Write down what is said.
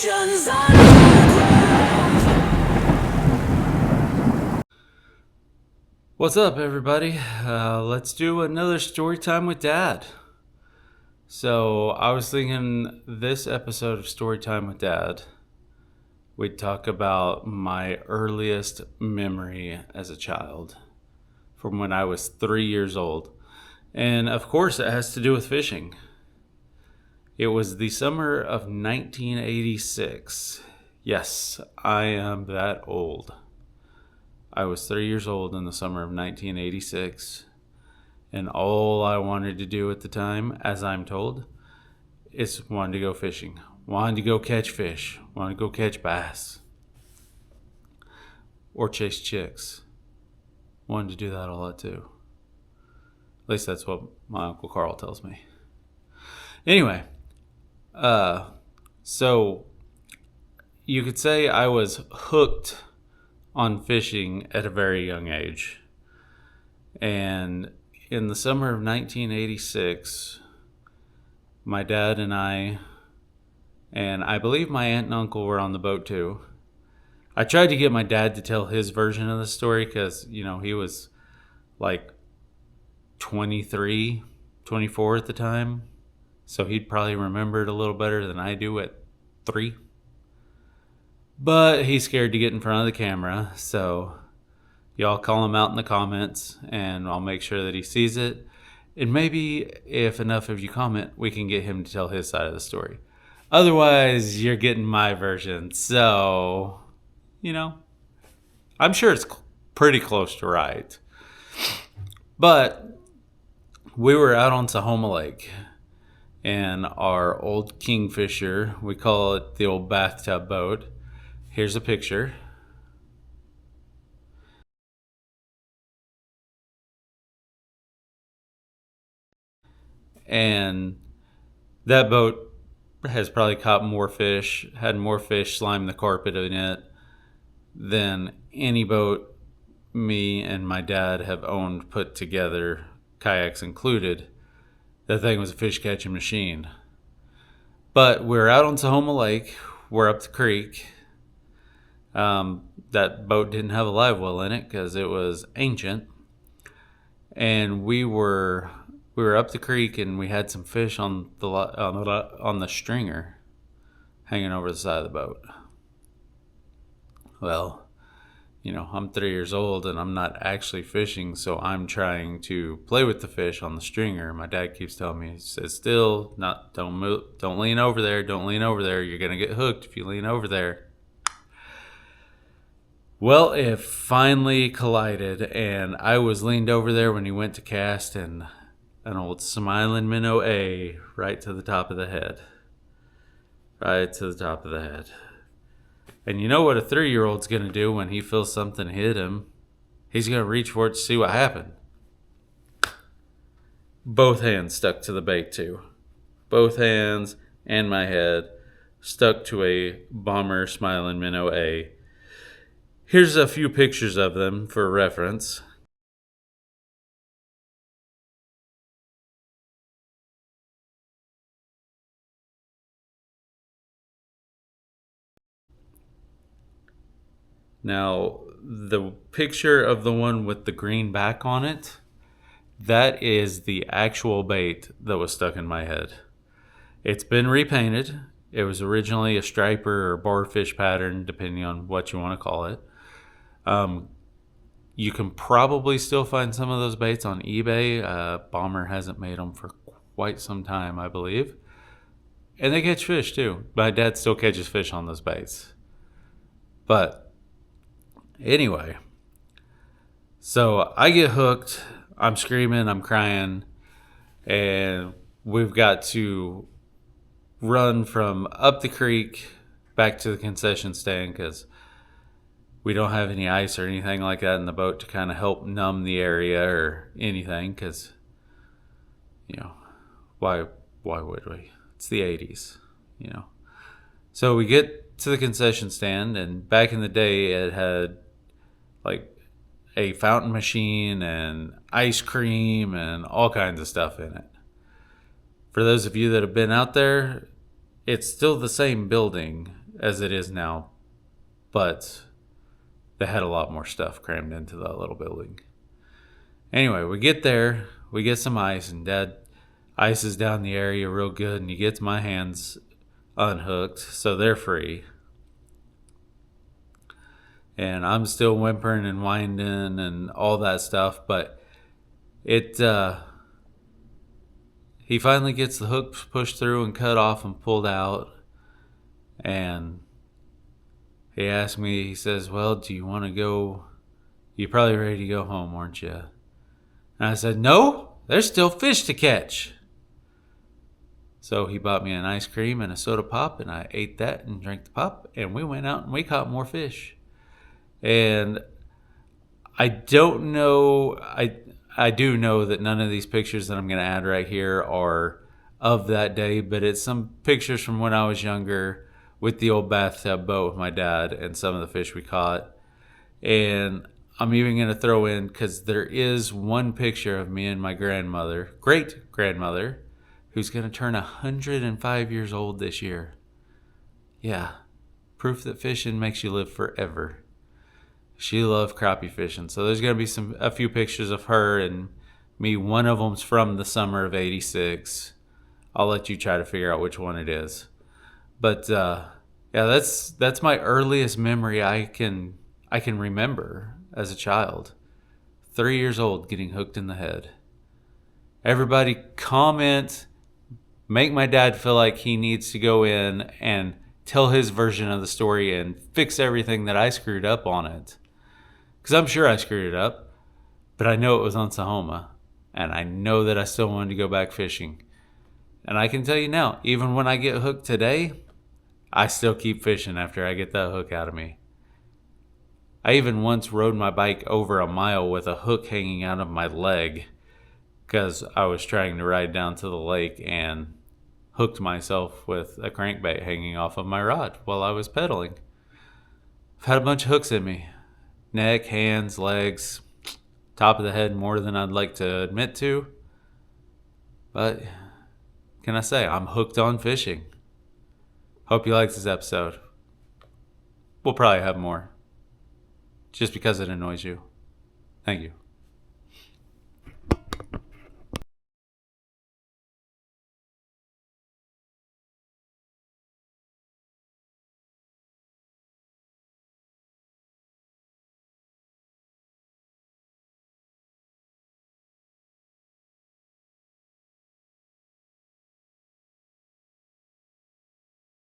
Emotions underground. What's up, everybody? Let's do another story time with Dad. So, I was thinking this episode of Story Time with Dad, we'd talk about my earliest memory as a child from when I was 3 years old. And of course, it has to do with fishing. It was the summer of 1986. Yes, I am that old. I was 3 years old in the summer of 1986. And all I wanted to do at the time, as I'm told, is wanted to go fishing. Wanted to go catch fish. Wanted to go catch bass. Or chase chicks. Wanted to do that a lot too. At least that's what my Uncle Carl tells me. Anyway, so you could say I was hooked on fishing at a very young age. And in the summer of 1986, my dad and I believe my aunt and uncle were on the boat too. I tried to get my dad to tell his version of the story because, he was like 23, 24 at the time. So he'd probably remember it a little better than I do at 3. But he's scared to get in front of the camera, so y'all call him out in the comments, and I'll make sure that he sees it. And maybe if enough of you comment, we can get him to tell his side of the story. Otherwise, you're getting my version. So, I'm sure it's pretty close to right. But we were out on Tahoma Lake, and our old Kingfisher, we call it the old bathtub boat. Here's a picture. And that boat has probably caught more fish, had more fish slime the carpet in it than any boat me and my dad have owned put together, kayaks included. That thing was a fish catching machine. But we're out on Tahoma Lake. We're up the creek. That boat didn't have a live well in it because it was ancient. And we were up the creek, and we had some fish on the stringer hanging over the side of the boat. Well, I'm 3 years old and I'm not actually fishing, so I'm trying to play with the fish on the stringer. My dad keeps telling me, he says, "Still, don't move, don't lean over there, don't lean over there. You're gonna get hooked if you lean over there." Well, it finally collided, and I was leaned over there when he went to cast, and an old smiling minnow A right to the top of the head. Right to the top of the head. And you know what a 3-year-old's going to do when he feels something hit him? He's going to reach for it to see what happened. Both hands stuck to the bait, too. Both hands and my head stuck to a bomber smiling minnow A. Here's a few pictures of them for reference. Now, the picture of the one with the green back on it, that is the actual bait that was stuck in my head. It's been repainted. It was originally a striper or barfish pattern, depending on what you want to call it. You can probably still find some of those baits on eBay. Bomber hasn't made them for quite some time, I believe. And they catch fish too. My dad still catches fish on those baits. But anyway, so I get hooked. I'm screaming, I'm crying, and we've got to run from up the creek back to the concession stand because we don't have any ice or anything like that in the boat to kind of help numb the area or anything because, why would we? It's the 80s, So we get to the concession stand, and back in the day it had like a fountain machine and ice cream and all kinds of stuff in it. For those of you that have been out there, it's still the same building. as it is now, but they had a lot more stuff crammed into that little building. Anyway, we get there, we get some ice, and Dad ices down the area real good, and he gets my hands unhooked, so they're free. And I'm still whimpering and whining and all that stuff, but he finally gets the hook pushed through and cut off and pulled out. And he asked me, he says, well, do you want to go? You're probably ready to go home, aren't you? And I said, no, there's still fish to catch. So he bought me an ice cream and a soda pop, and I ate that and drank the pop, and we went out and we caught more fish. And I don't know, I do know that none of these pictures that I'm going to add right here are of that day, but it's some pictures from when I was younger with the old bathtub boat with my dad and some of the fish we caught. And I'm even going to throw in, because there is one picture of me and my grandmother, great grandmother, who's going to turn 105 years old this year. Yeah, proof that fishing makes you live forever. She loved crappie fishing. So there's going to be a few pictures of her and me. One of them's from the summer of '86. I'll let you try to figure out which one it is. But yeah, that's my earliest memory I can remember as a child. 3 years old, getting hooked in the head. Everybody comment, make my dad feel like he needs to go in and tell his version of the story and fix everything that I screwed up on it. Because I'm sure I screwed it up, but I know it was on Sahoma, and I know that I still wanted to go back fishing. And I can tell you now, even when I get hooked today, I still keep fishing after I get that hook out of me. I even once rode my bike over a mile with a hook hanging out of my leg because I was trying to ride down to the lake and hooked myself with a crankbait hanging off of my rod while I was pedaling. I've had a bunch of hooks in me. Neck, hands, legs, top of the head more than I'd like to admit to. But can I say, I'm hooked on fishing. Hope you liked this episode. We'll probably have more, just because it annoys you. Thank you.